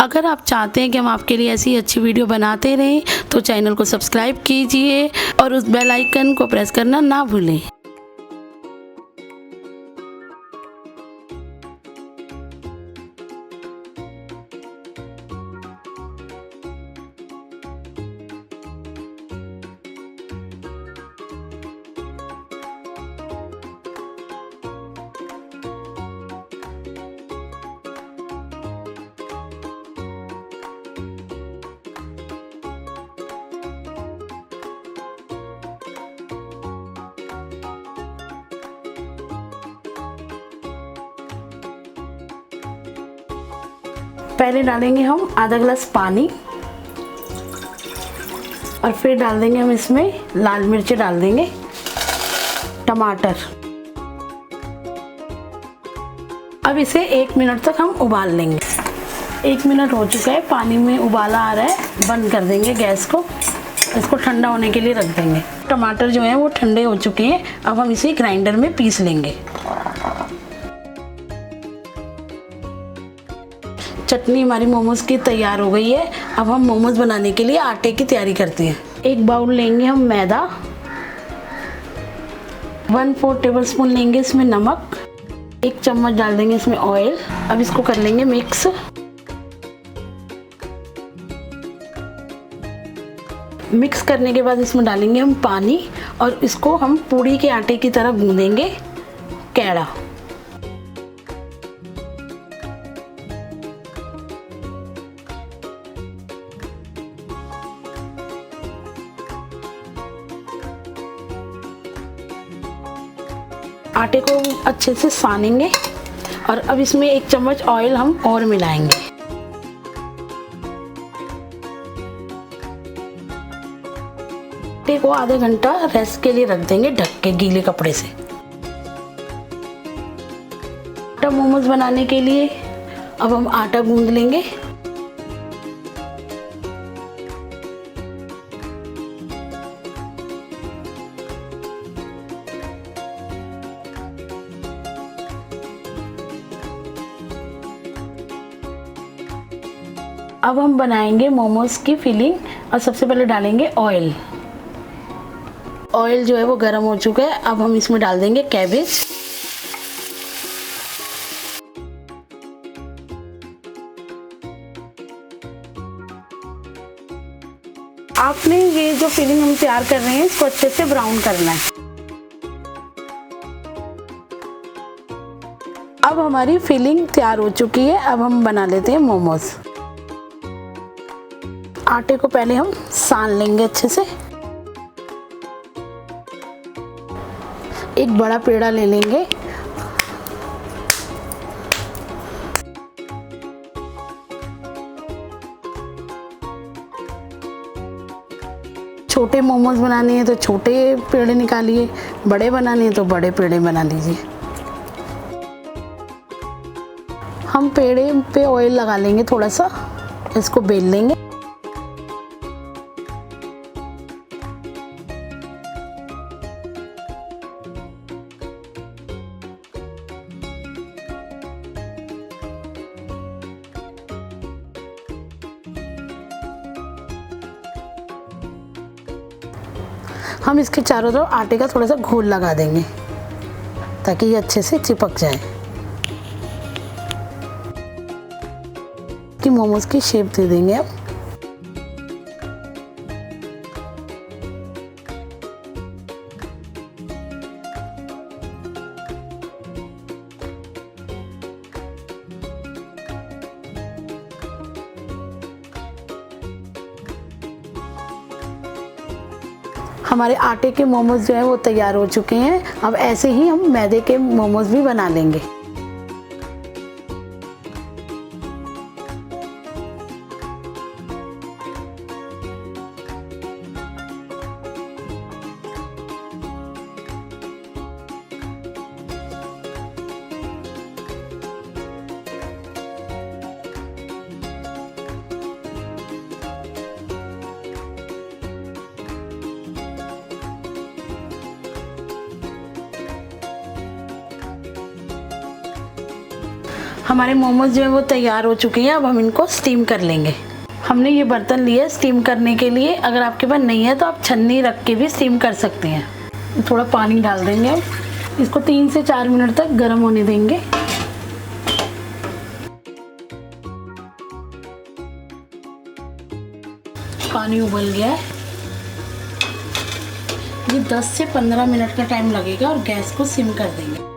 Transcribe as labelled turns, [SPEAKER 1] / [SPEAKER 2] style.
[SPEAKER 1] अगर आप चाहते हैं कि हम आपके लिए ऐसी अच्छी वीडियो बनाते रहें तो चैनल को सब्सक्राइब कीजिए और उस बेल आइकन को प्रेस करना ना भूलें। पहले डालेंगे हम आधा गिलास पानी और फिर डाल देंगे हम इसमें लाल मिर्च डाल देंगे, टमाटर। अब इसे 1 मिनट तक हम उबाल लेंगे। 1 मिनट हो चुका है, पानी में उबाला आ रहा है। बंद कर देंगे गैस को, इसको ठंडा होने के लिए रख देंगे। टमाटर जो है वो ठंडे हो चुके हैं। अब हम इसे ग्राइंडर में पीस लेंगे। चटनी हमारी मोमोज की तैयार हो गई है। अब हम मोमोज बनाने के लिए आटे की तैयारी करते हैं। एक बाउल लेंगे हम मैदा, 1/4 टेबलस्पून लेंगे इसमें नमक, 1 चम्मच डाल देंगे इसमें ऑयल। अब इसको कर लेंगे मिक्स। मिक्स करने के बाद इसमें डालेंगे हम पानी और इसको हम पूड़ी के आटे की तरह गूंदेंगे कैड़ा। आटे को अच्छे से सानेंगे और अब इसमें 1 चम्मच ऑयल हम और मिलाएंगे। आटे को आधा घंटा रेस्ट के लिए रख देंगे ढक के गीले कपड़े से। आटा मोमोज बनाने के लिए अब हम आटा गूंद लेंगे। अब हम बनाएंगे मोमोज की फिलिंग और सबसे पहले डालेंगे ऑयल। ऑयल जो है वो गर्म हो चुका है। अब हम इसमें डाल देंगे कैबेज, आपने ये जो फिलिंग हम तैयार कर रहे हैं इसको अच्छे से ब्राउन करना है। अब हमारी फिलिंग तैयार हो चुकी है। अब हम बना लेते हैं मोमोज। आटे को पहले हम सान लेंगे अच्छे से। एक बड़ा पेड़ा ले लेंगे, छोटे मोमोज बनाने हैं तो छोटे पेड़े निकालिए, बड़े बनाने हैं तो बड़े पेड़े बना लीजिए। हम पेड़े पे ऑयल लगा लेंगे थोड़ा सा, इसको बेल लेंगे। हम इसके चारों तरफ आटे का थोड़ा सा घोल लगा देंगे ताकि ये अच्छे से चिपक जाए, कि मोमोज की शेप दे देंगे। अब हमारे आटे के मोमोज जो है वो तैयार हो चुके हैं। अब ऐसे ही हम मैदे के मोमोज भी बना लेंगे। हमारे मोमोज जो है वो तैयार हो चुके हैं। अब हम इनको स्टीम कर लेंगे। हमने ये बर्तन लिया स्टीम करने के लिए। अगर आपके पास नहीं है तो आप छन्नी रख के भी स्टीम कर सकते हैं। थोड़ा पानी डाल देंगे। अब इसको 3 से 4 मिनट तक गर्म होने देंगे। पानी उबल गया है। ये 10 से 15 मिनट का टाइम लगेगा और गैस को सिम कर देंगे।